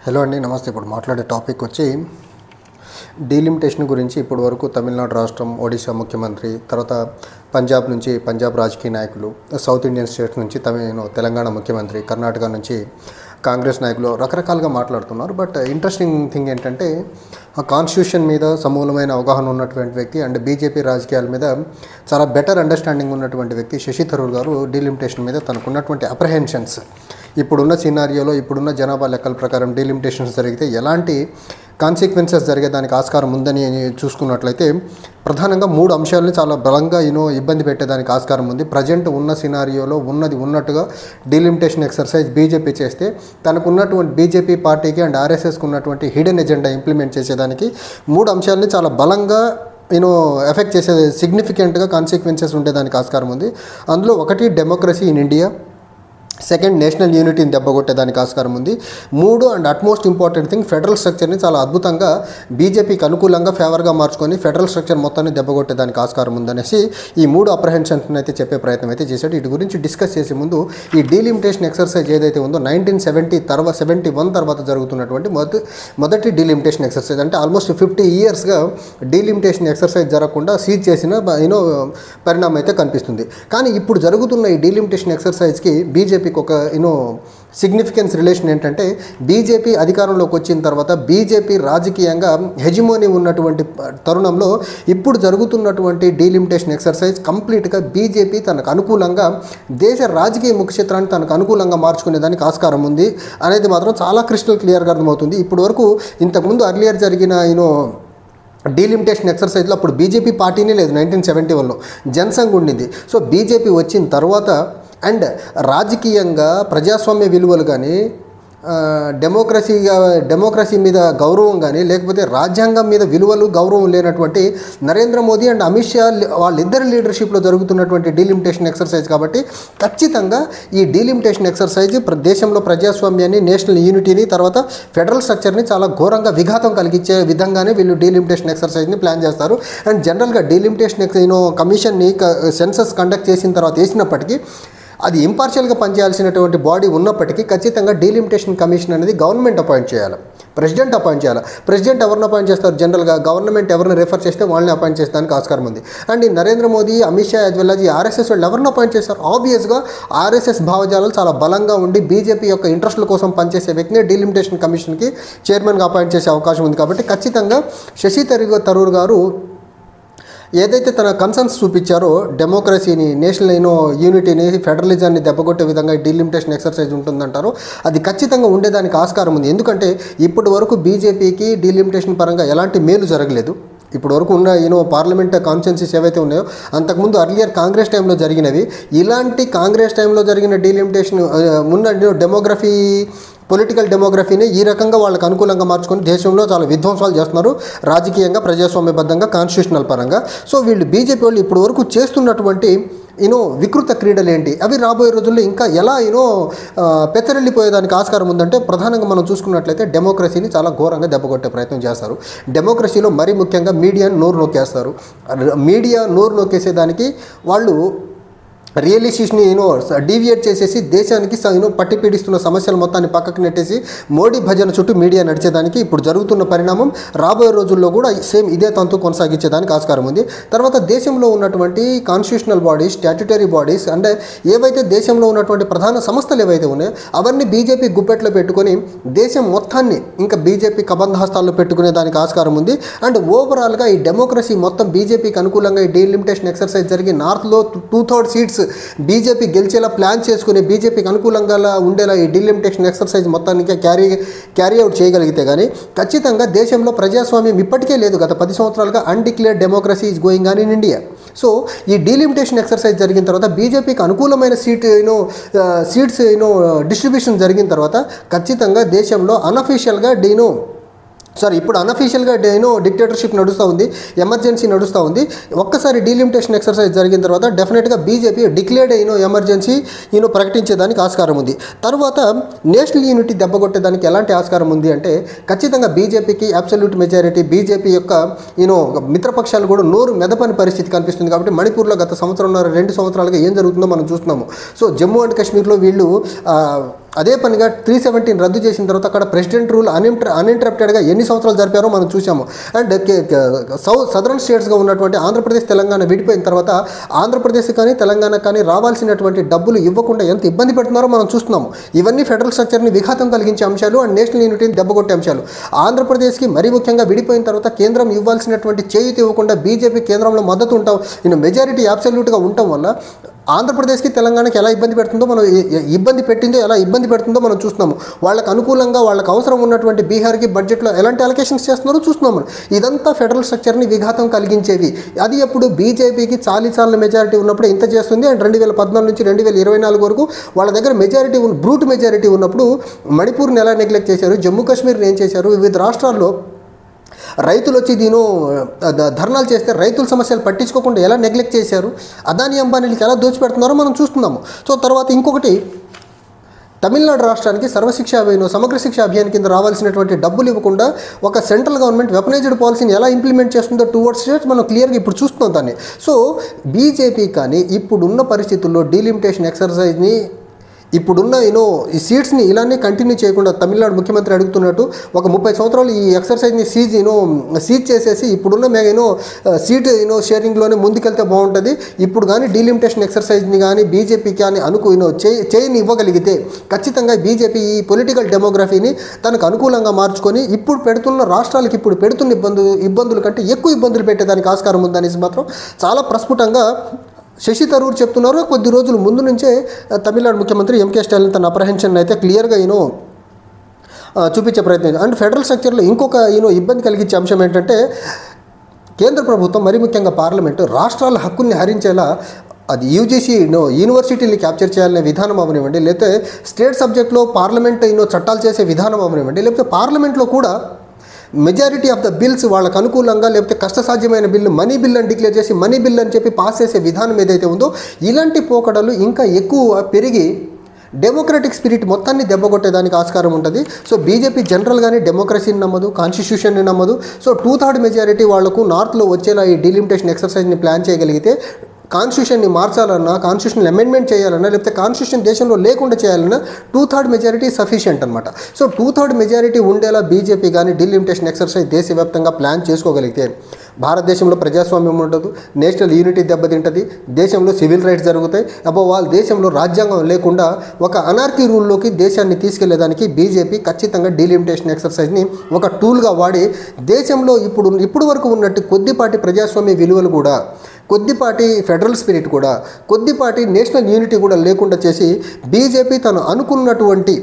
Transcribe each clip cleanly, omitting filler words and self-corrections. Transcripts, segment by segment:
Hello అండి, నమస్తే. ఇప్పుడు మాట్లాడే టాపిక్ వచ్చి డీలిమిటేషన్ గురించి. ఇప్పటి వరకు తమిళనాడు రాష్ట్రం, ఒడిశా ముఖ్యమంత్రి, తర్వాత పంజాబ్ నుంచి పంజాబ్ రాజకీయ నాయకులు, సౌత్ ఇండియన్ స్టేట్స్ నుంచి తెలంగాణ ముఖ్యమంత్రి, కర్ణాటక నుంచి కాంగ్రెస్ నాయకులు రకరకాలుగా మాట్లాడుతున్నారు. బట్ ఇంట్రెస్టింగ్ థింగ్ ఏంటంటే, ఆ కాన్స్టిట్యూషన్ మీద సమూలమైన అవగాహన ఉన్నటువంటి వ్యక్తి అండ్ బీజేపీ రాజకీయాల మీద చాలా బెటర్ అండర్స్టాండింగ్ ఉన్నటువంటి వ్యక్తి శశి థరూర్ గారు డీలిమిటేషన్ మీద తనకున్నటువంటి అప్రహెన్షన్స్, ఇప్పుడున్న సినారియోలో ఇప్పుడున్న జనాభా లెక్కల ప్రకారం డీలిమిటేషన్స్ జరిగితే ఎలాంటి కాన్సిక్వెన్సెస్ జరిగేదానికి ఆస్కారం ఉందని చూసుకున్నట్లయితే ప్రధానంగా 3 అంశాలని చాలా బలంగా ఇబ్బంది పెట్టేదానికి ఆస్కారం ఉంది. ప్రజెంట్ ఉన్న సినారియోలో ఉన్నది ఉన్నట్టుగా డీలిమిటేషన్ ఎక్సర్సైజ్ బీజేపీ చేస్తే తనకున్నటువంటి బీజేపీ పార్టీకి అండ్ ఆర్ఎస్ఎస్కి ఉన్నటువంటి హిడెన్ ఎజెండా ఇంప్లిమెంట్ చేసేదానికి 3 అంశాలని చాలా బలంగా ఎఫెక్ట్ చేసే సిగ్నిఫికెంట్గా కాన్సిక్వెన్సెస్ ఉండేదానికి ఆస్కారం ఉంది. అందులో ఒకటి, democracy in India. Second, national యూనిటీని దెబ్బకొట్టేదానికి ఆస్కారం ఉంది. 3 and utmost important thing, federal స్ట్రక్చర్ని చాలా అద్భుతంగా బీజేపీకి అనుకూలంగా ఫేవర్గా మార్చుకొని ఫెడరల్ స్ట్రక్చర్ మొత్తాన్ని దెబ్బకొట్టేదానికి ఆస్కారం ఉందనేసి ఈ 3 అప్రహెన్షన్స్ని అయితే చెప్పే ప్రయత్నం అయితే చేశాడు. వీటి గురించి డిస్కస్ చేసే ముందు ఈ డీలిమిటేషన్ ఎక్సర్సైజ్ ఏదైతే ఉందో 1971 తర్వాత జరుగుతున్నటువంటి మొదటి డీలిమిటేషన్ ఎక్సర్సైజ్, అంటే ఆల్మోస్ట్ 50 ఇయర్స్గా డీలిమిటేషన్ ఎక్సర్సైజ్ జరగకుండా సీజ్ చేసిన పరిణామం అయితే కనిపిస్తుంది. కానీ ఇప్పుడు జరుగుతున్న ఈ డీలిమిటేషన్ ఎక్సర్సైజ్కి బీజేపీ ఒక సిగ్నిఫికెన్స్ రిలేషన్ ఏంటంటే, బీజేపీ అధికారంలోకి వచ్చిన తర్వాత బీజేపీ రాజకీయంగా హెజిమోనీ ఉన్నటువంటి తరుణంలో ఇప్పుడు జరుగుతున్నటువంటి డీలిమిటేషన్ ఎక్సర్సైజ్ కంప్లీట్గా బీజేపీ తనకు అనుకూలంగా దేశ రాజకీయ ముఖ్యచిత్రాన్ని తనకు అనుకూలంగా మార్చుకునేదానికి ఆస్కారం ఉంది అనేది మాత్రం చాలా క్రిస్టల్ క్లియర్గా అర్థమవుతుంది. ఇప్పటి వరకు ఇంతకుముందు అర్లియర్ జరిగిన డీలిమిటేషన్ ఎక్సర్సైజ్లో అప్పుడు బీజేపీ పార్టీనే లేదు. 1971లో జనసంఘ్ ఉండింది. సో బీజేపీ వచ్చిన తర్వాత అండ్ రాజకీయంగా ప్రజాస్వామ్య విలువలు కానీ, డెమోక్రసీ మీద గౌరవం కానీ, లేకపోతే రాజ్యాంగం మీద విలువలు గౌరవం లేనటువంటి నరేంద్ర మోదీ అండ్ అమిత్ షా వాళ్ళిద్దరి లీడర్షిప్లో జరుగుతున్నటువంటి డీలిమిటేషన్ ఎక్సర్సైజ్ కాబట్టి ఖచ్చితంగా ఈ డీలిమిటేషన్ ఎక్సర్సైజ్ దేశంలో ప్రజాస్వామ్యాన్ని, నేషనల్ యూనిటీని, తర్వాత ఫెడరల్ స్ట్రక్చర్ని చాలా ఘోరంగా విఘాతం కలిగించే విధంగానే వీళ్ళు డీలిమిటేషన్ ఎక్సర్సైజ్ని ప్లాన్ చేస్తారు. అండ్ జనరల్గా డీలిమిటేషన్ కమిషన్ని సెన్సస్ కండక్ట్ చేసిన తర్వాత వేసినప్పటికీ అది ఇంపార్షియల్గా పనిచేయాల్సినటువంటి బాడీ ఉన్నప్పటికీ ఖచ్చితంగా డీలిమిటేషన్ కమిషన్ అనేది గవర్నమెంట్ అపాయింట్ చేయాలి, ప్రెసిడెంట్ అపాయింట్ చేయాలి. ప్రెసిడెంట్ ఎవరిని అపాయింట్ చేస్తారు? జనరల్గా గవర్నమెంట్ ఎవరిని రెఫర్ చేస్తే వాళ్ళని అపాయింట్ చేసేదానికి ఆస్కారం ఉంది. అండ్ ఈ Narendra Modi, Amit Shah as well as ఈ ఆర్ఎస్ఎస్ వాళ్ళు ఎవరిని అపాయింట్ చేస్తారు? ఆబ్వియస్గా ఆర్ఎస్ఎస్ భావజాలాలు చాలా బలంగా ఉండి బీజేపీ యొక్క ఇంట్రెస్ట్ల కోసం పనిచేసే వ్యక్తిని డీలిమిటేషన్ కమిషన్కి చైర్మన్గా అపాయింట్ చేసే అవకాశం ఉంది. కాబట్టి ఖచ్చితంగా శశి థరూర్ గారు ఏదైతే తన కన్సర్న్స్ చూపించారో, డెమోక్రసీని, నేషనల్ యూనిటీని, ఫెడరలిజాన్ని దెబ్బకొట్టే విధంగా డీలిమిటేషన్ ఎక్సర్సైజ్ ఉంటుందంటారో అది ఖచ్చితంగా ఉండేదానికి ఆస్కారం ఉంది. ఎందుకంటే ఇప్పటి వరకు బీజేపీకి డీలిమిటేషన్ పరంగా ఎలాంటి మేలు జరగలేదు. ఇప్పటి వరకు ఉన్న పార్లమెంట్ కాన్స్టిట్యున్సీస్ ఏవైతే ఉన్నాయో అంతకుముందు అర్లియర్ కాంగ్రెస్ టైంలో జరిగినవి, ఇలాంటి కాంగ్రెస్ టైంలో జరిగిన డీలిమిటేషన్ ఉన్న పొలిటికల్ డెమోగ్రఫీని ఈ రకంగా వాళ్ళకి అనుకూలంగా మార్చుకొని దేశంలో చాలా విధ్వంసాలు చేస్తున్నారు, రాజకీయంగా, ప్రజాస్వామ్యబద్ధంగా, కాన్స్టిట్యూషనల్ పరంగా. సో వీళ్ళు బీజేపీ వాళ్ళు ఇప్పటి వరకు చేస్తున్నటువంటి వికృత క్రీడలు ఏంటి, అవి రాబోయే రోజుల్లో ఇంకా ఎలా పెచ్చరిల్లిపోయేదానికి ఆస్కారం ఉందంటే, ప్రధానంగా మనం చూసుకున్నట్లయితే డెమోక్రసీని చాలా ఘోరంగా దెబ్బకొట్టే ప్రయత్నం చేస్తారు. డెమోక్రసీలో మరీ ముఖ్యంగా మీడియాను నోరు నొక్కేస్తారు. మీడియా నోరు నొక్కేసేదానికి వాళ్ళు రియల్ ఇష్యూస్ని డీవియేట్ చేసేసి దేశానికి పట్టి పీడిస్తున్న సమస్యల మొత్తాన్ని పక్కకు నెట్టేసి మోడీ భజన చుట్టూ మీడియా నడిచేదానికి ఇప్పుడు జరుగుతున్న పరిణామం రాబోయే రోజుల్లో కూడా సేమ్ ఇదే తంతు కొనసాగించేదానికి ఆస్కారం ఉంది. తర్వాత దేశంలో ఉన్నటువంటి constitutional bodies, statutory bodies and ఏవైతే దేశంలో ఉన్నటువంటి ప్రధాన సంస్థలు ఏవైతే ఉన్నాయో అవన్నీ బీజేపీ గుప్పెట్లో పెట్టుకొని దేశం మొత్తాన్ని ఇంకా బీజేపీ కబంధహస్తాల్లో పెట్టుకునే దానికి ఆస్కారం ఉంది. అండ్ ఓవరాల్గా ఈ డెమోక్రసీ మొత్తం బీజేపీకి అనుకూలంగా ఈ డీలిమిటేషన్ ఎక్సర్సైజ్ జరిగి నార్త్లో 2/3 సీట్స్ బీజేపీ గెలిచేలా ప్లాన్ చేసుకుని బీజేపీకి అనుకూలంగా ఉండేలా ఈ డీలిమిటేషన్ ఎక్సర్సైజ్ మొత్తానికి క్యారీ అవుట్ చేయగలిగితే కానీ ఖచ్చితంగా దేశంలో ప్రజాస్వామ్యం ఇప్పటికే లేదు. గత 10 సంవత్సరాలుగా undeclared democracy is going on in India. So ఈ డీలిమిటేషన్ ఎక్సర్సైజ్ జరిగిన తర్వాత బీజేపీకి అనుకూలమైన సీట్స్ డిస్ట్రిబ్యూషన్ జరిగిన తర్వాత ఖచ్చితంగా దేశంలో అన్అఫీషియల్గా ఇప్పుడు అన్అఫీషియల్గా డిక్టేటర్షిప్ నడుస్తూ ఉంది, ఎమర్జెన్సీ నడుస్తూ ఉంది. ఒక్కసారి డీలిమిటేషన్ ఎక్సర్సైజ్ జరిగిన తర్వాత డెఫినెట్గా బీజేపీ డిక్లేర్డ్ ఎమర్జెన్సీ ప్రకటించేదానికి ఆస్కారం ఉంది. తర్వాత నేషనల్ యూనిటీ దెబ్బకొట్టేదానికి ఎలాంటి ఆస్కారం ఉంది అంటే ఖచ్చితంగా బీజేపీకి అబ్సల్యూట్ మెజారిటీ, బీజేపీ యొక్క మిత్రపక్షాలు కూడా నోరు మెదపని పరిస్థితి కనిపిస్తుంది. కాబట్టి మణిపూర్లో గత 1.5 2 సంవత్సరాలుగా ఏం జరుగుతుందో మనం చూస్తున్నాము. సో జమ్మూ అండ్ కాశ్మీర్లో వీళ్ళు అదే పనిగా 317 రద్దు చేసిన తర్వాత అక్కడ ప్రెసిడెంట్ రూల్ అన్ఇంటరప్టెడ్గా ఎన్ని సంవత్సరాలు జరిపారో మనం చూసాము. అండ్ సదరన్ స్టేట్స్గా ఉన్నటువంటి ఆంధ్రప్రదేశ్ తెలంగాణ విడిపోయిన తర్వాత ఆంధ్రప్రదేశ్ కానీ తెలంగాణ కానీ రావాల్సినటువంటి డబ్బులు ఇవ్వకుండా ఎంత ఇబ్బంది పెడుతున్నారో మనం చూస్తున్నాము. ఇవన్నీ ఫెడరల్ స్ట్రక్చర్ని విఘాతం కలిగించే అంశాలు అండ్ నేషనల్ యూనిటీని దెబ్బకొట్టే అంశాలు. ఆంధ్రప్రదేశ్కి మరీ ముఖ్యంగా విడిపోయిన తర్వాత కేంద్రం ఇవ్వాల్సినటువంటి చేయూతి ఇవ్వకుండా బీజేపీ కేంద్రంలో మద్దతు ఉంటాం మెజారిటీ అబ్సల్యూట్గా ఉండటం వల్ల ఆంధ్రప్రదేశ్కి తెలంగాణకి ఎలా ఇబ్బంది పెడుతుందో ఎలా ఇబ్బంది పెడుతుందో మనం చూస్తున్నాము. వాళ్ళకి అనుకూలంగా వాళ్ళకి అవసరం ఉన్నటువంటి బీహార్కి బడ్జెట్లో ఎలాంటి అలొకేషన్స్ చేస్తున్నారో చూస్తున్నాము. ఇదంతా ఫెడరల్ స్ట్రక్చర్ని విఘాతం కలిగించేవి. అది ఎప్పుడు బీజేపీకి చాలీసార్ల మెజారిటీ ఉన్నప్పుడు ఇంత చేస్తుంది. అండ్ 2014 నుంచి 2024 వరకు వాళ్ళ దగ్గర బ్రూట్ మెజారిటీ ఉన్నప్పుడు మణిపూర్ని ఎలా నెగ్లెక్ట్ చేశారు, జమ్మూ కాశ్మీర్ని ఏం చేశారు, వివిధ రాష్ట్రాల్లో రైతులు వచ్చి ధర్నాలు చేస్తే రైతుల సమస్యలు పట్టించుకోకుండా ఎలా నెగ్లెక్ట్ చేశారు, అదానీ అంబానీలకి ఎలా దోచిపెడుతున్నారో మనం చూస్తున్నాము. సో తర్వాత ఇంకొకటి, తమిళనాడు రాష్ట్రానికి సమగ్ర శిక్ష అభియాన్ కింద రావాల్సినటువంటి డబ్బులు ఇవ్వకుండా ఒక సెంట్రల్ గవర్నమెంట్ వెపనైజ్డ్ పాలసీని ఎలా ఇంప్లిమెంట్ చేస్తుందో టువర్డ్స్ స్టేట్స్ మనం క్లియర్గా ఇప్పుడు చూస్తున్నాం దాన్ని. సో బీజేపీ కానీ ఇప్పుడున్న పరిస్థితుల్లో డీలిమిటేషన్ ఎక్సర్సైజ్ని ఇప్పుడున్న ఈ సీట్స్ని ఇలానే కంటిన్యూ చేయకుండా తమిళనాడు ముఖ్యమంత్రి అడుగుతున్నట్టు ఒక 30 సంవత్సరాలు ఈ ఎక్సర్సైజ్ని సీజ్ చేసేసి ఇప్పుడున్న సీట్ షేరింగ్లోనే ముందుకెళ్తే బాగుంటుంది. ఇప్పుడు కానీ డీలిమిటేషన్ ఎక్సర్సైజ్ని కానీ బీజేపీ కానీ చేయని ఇవ్వగలిగితే ఖచ్చితంగా బీజేపీ ఈ పొలిటికల్ డెమోగ్రఫీని తనకు అనుకూలంగా మార్చుకొని ఇప్పుడు పెడుతున్న రాష్ట్రాలకి ఇప్పుడు పెడుతున్న ఇబ్బందుల కంటే ఎక్కువ ఇబ్బందులు పెట్టేదానికి ఆస్కారం ఉందనేసి మాత్రం చాలా ప్రస్ఫుటంగా శశి తరూర్ చెప్తున్నారు. కొద్ది రోజుల ముందు నుంచే తమిళనాడు ముఖ్యమంత్రి ఎంకే స్టాలిన్ తన అప్రహెన్షన్ అయితే క్లియర్గా చూపించే ప్రయత్నం. అండ్ ఫెడరల్ స్ట్రక్చర్లో ఇంకొక ఇబ్బంది కలిగించే అంశం ఏంటంటే కేంద్ర ప్రభుత్వం మరీ ముఖ్యంగా పార్లమెంటు రాష్ట్రాల హక్కుల్ని హరించేలా అది యూజీసీ యూనివర్సిటీని క్యాప్చర్ చేయాలనే విధానం అవనివ్వండి, లేకపోతే స్టేట్ సబ్జెక్ట్లో పార్లమెంట్ చట్టాలు చేసే విధానం అవనివ్వండి, లేకపోతే పార్లమెంట్లో కూడా మెజారిటీ ఆఫ్ ద బిల్స్ వాళ్ళకు అనుకూలంగా లేకపోతే కష్టసాధ్యమైన బిల్లు మనీ బిల్ అని డిక్లేర్ చేసి మనీ బిల్ అని చెప్పి పాస్ చేసే విధానం ఏదైతే ఉందో ఇలాంటి పోకడలు ఇంకా ఎక్కువ పెరిగి డెమోక్రటిక్ స్పిరిట్ మొత్తాన్ని దెబ్బకొట్టేదానికి ఆస్కారం ఉంటుంది. సో బీజేపీ జనరల్గానే డెమోక్రసీని నమ్మదు, కాన్స్టిట్యూషన్ని నమ్మదు. సో 2/3 మెజారిటీ వాళ్లకు నార్త్లో వచ్చేలా ఈ డీలిమిటేషన్ ఎక్సర్సైజ్ని ప్లాన్ చేయగలిగితే కాన్స్టిట్యూషన్ని మార్చాలన్నా, కాన్స్టిట్యూషన్ అమెండ్మెంట్ చేయాలన్నా, లేకపోతే కాన్స్టిట్యూషన్ దేశంలో లేకుండా చేయాలన్నా 2/3 మెజారిటీ సఫిషియంట్ అనమాట. సో 2/3 మెజారిటీ ఉండేలా బీజేపీ కానీ డీలిమిటేషన్ ఎక్సర్సైజ్ దేశవ్యాప్తంగా ప్లాన్ చేసుకోగలిగితే భారతదేశంలో ప్రజాస్వామ్యం ఉండదు, నేషనల్ యూనిటీ దెబ్బతింటుంది, దేశంలో సివిల్ రైట్స్ జరుగుతాయి. వాళ్ళ దేశంలో రాజ్యాంగం లేకుండా ఒక అనార్కీ రూల్లోకి దేశాన్ని తీసుకెళ్లేదానికి బీజేపీ ఖచ్చితంగా డీలిమిటేషన్ ఎక్సర్సైజ్ని ఒక టూల్గా వాడి దేశంలో ఇప్పుడు వరకు ఉన్నట్టు కొద్దిపాటి ప్రజాస్వామ్య విలువలు కూడా, కొద్దిపాటి ఫెడరల్ స్పిరిట్ కూడా, కొద్దిపాటి నేషనల్ యూనిటీ కూడా లేకుండా చేసి బీజేపీ తను అనుకున్నటువంటి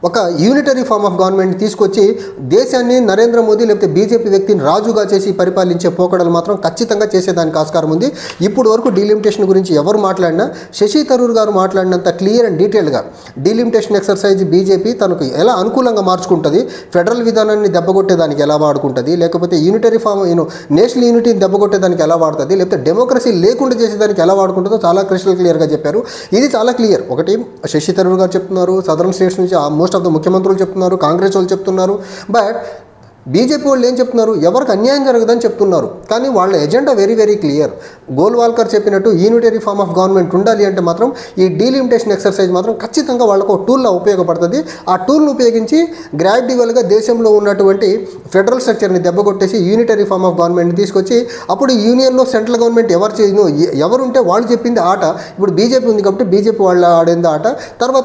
ఒక యూనిటరీ ఫార్మ్ ఆఫ్ గవర్నమెంట్ తీసుకొచ్చి దేశాన్ని నరేంద్ర మోదీ లేకపోతే బీజేపీ వ్యక్తిని రాజుగా చేసి పరిపాలించే పోకడలు మాత్రం ఖచ్చితంగా చేసేదానికి ఆస్కారం ఉంది. ఇప్పుడు వరకు డీలిమిటేషన్ గురించి ఎవరు మాట్లాడినా శశి తరూర్ గారు మాట్లాడినంత క్లియర్ అండ్ డీటెయిల్గా డీలిమిటేషన్ ఎక్సర్సైజ్ బీజేపీ తనకు ఎలా అనుకూలంగా మార్చుకుంటుంది, ఫెడరల్ విధానాన్ని దెబ్బకొట్టేదానికి ఎలా వాడుకుంటుంది, లేకపోతే యూనిటరీ ఫార్మ్ నేషనల్ యూనిటీని దెబ్బకొట్టేదానికి ఎలా వాడుతుంది, లేకపోతే డెమోక్రసీ లేకుండా చేసేదానికి ఎలా వాడుకుంటుందో చాలా క్లియర్గా చెప్పారు. ఇది చాలా క్లియర్. ఒకటి శశి తరూర్ గారు చెప్తున్నారు, సదరన్ స్టేట్స్ నుంచి మోస్ట్ ఆఫ్ ద ముఖ్యమంత్రులు చెప్తున్నారు, కాంగ్రెస్ వాళ్ళు చెప్తున్నారు. బట్ బీజేపీ వాళ్ళు ఏం చెప్తున్నారు, ఎవరికి అన్యాయం జరగదని చెప్తున్నారు. కానీ వాళ్ళ agenda very very clear. Golwalkar చెప్పినట్టు యూనిటరీ ఫార్మ్ ఆఫ్ గవర్నమెంట్ ఉండాలి అంటే మాత్రం ఈ డీలిమిటేషన్ ఎక్సర్సైజ్ మాత్రం ఖచ్చితంగా వాళ్ళకు టూల్లా ఉపయోగపడుతుంది. ఆ టూల్ను ఉపయోగించి గ్రాడ్యువల్గా దేశంలో ఉన్నటువంటి ఫెడరల్ స్ట్రక్చర్ని దెబ్బకొట్టేసి యూనిటరీ ఫార్మ్ ఆఫ్ గవర్నమెంట్ని తీసుకొచ్చి అప్పుడు యూనియన్లో సెంట్రల్ గవర్నమెంట్ ఎవరుంటే వాళ్ళు చెప్పింది ఆట. ఇప్పుడు బీజేపీ ఉంది కాబట్టి బీజేపీ వాళ్ళు ఆడేది ఆట. తర్వాత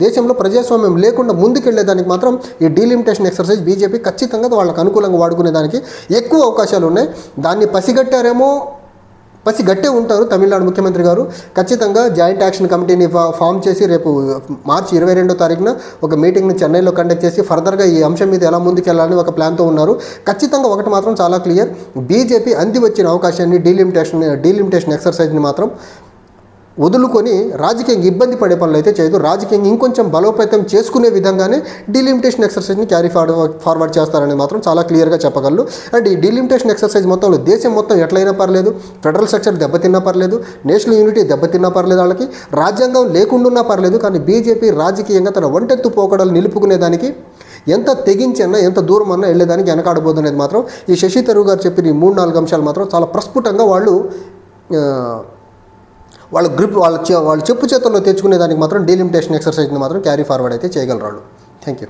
దేశంలో ప్రజాస్వామ్యం లేకుండా ముందుకెళ్లేదానికి మాత్రం ఈ డీలిమిటేషన్ ఎక్సర్సైజ్ బీజేపీ ఖచ్చితంగా వాళ్ళకు అనుకూలంగా వాడుకునేదానికి ఎక్కువ అవకాశాలు ఉన్నాయి. దాన్ని పసిగట్టే ఉంటారు తమిళనాడు ముఖ్యమంత్రి గారు. ఖచ్చితంగా జాయింట్ యాక్షన్ కమిటీని ఫామ్ చేసి రేపు మార్చి 22వ తారీఖున ఒక మీటింగ్ని చెన్నైలో కండక్ట్ చేసి ఫర్దర్గా ఈ అంశం మీద ఎలా ముందుకెళ్లాలని ఒక ప్లాన్తో ఉన్నారు. ఖచ్చితంగా ఒకటి మాత్రం చాలా క్లియర్, బీజేపీ అంది వచ్చిన అవకాశాన్ని డీలిమిటేషన్ ఎక్సర్సైజ్ని మాత్రం వదులుకొని రాజకీయంగా ఇబ్బంది పడే పనులు అయితే చేయదు. రాజకీయంగా ఇంకొంచెం బలోపేతం చేసుకునే విధంగానే డీలిమిటేషన్ ఎక్సర్సైజ్ని క్యారీ ఫార్వర్డ్ చేస్తారని మాత్రం చాలా క్లియర్గా చెప్పగలరు. అండ్ ఈ డీలిమిటేషన్ ఎక్సర్సైజ్ మొత్తంలో దేశం మొత్తం ఎట్లయినా పర్లేదు, ఫెడరల్ స్ట్రక్చర్ దెబ్బతిన్నా పర్లేదు, నేషనల్ యూనిటీ దెబ్బతిన్నా పర్లేదు, వాళ్ళకి రాజ్యాంగం లేకుండా పర్లేదు. కానీ బీజేపీ రాజకీయంగా తన ఒంటెత్తు పోకడలు నిలుపుకునేదానికి ఎంత తెగించన్నా ఎంత దూరం అన్నా వెళ్ళేదానికి వెనకాడబోతున్నది మాత్రం ఈ శశి తరూర్ గారు చెప్పిన ఈ 3-4 అంశాలు మాత్రం చాలా ప్రస్ఫుటంగా వాళ్ళ గ్రిప్ వాళ్ళ చెప్పు చేతుల్లో తెచ్చుకునే దానికి మాత్రం డీలిమిటేషన్ ఎక్సర్సైజ్ని మాత్రం క్యారీ ఫార్వర్డ్ అయితే చేయగలరు. Thank you.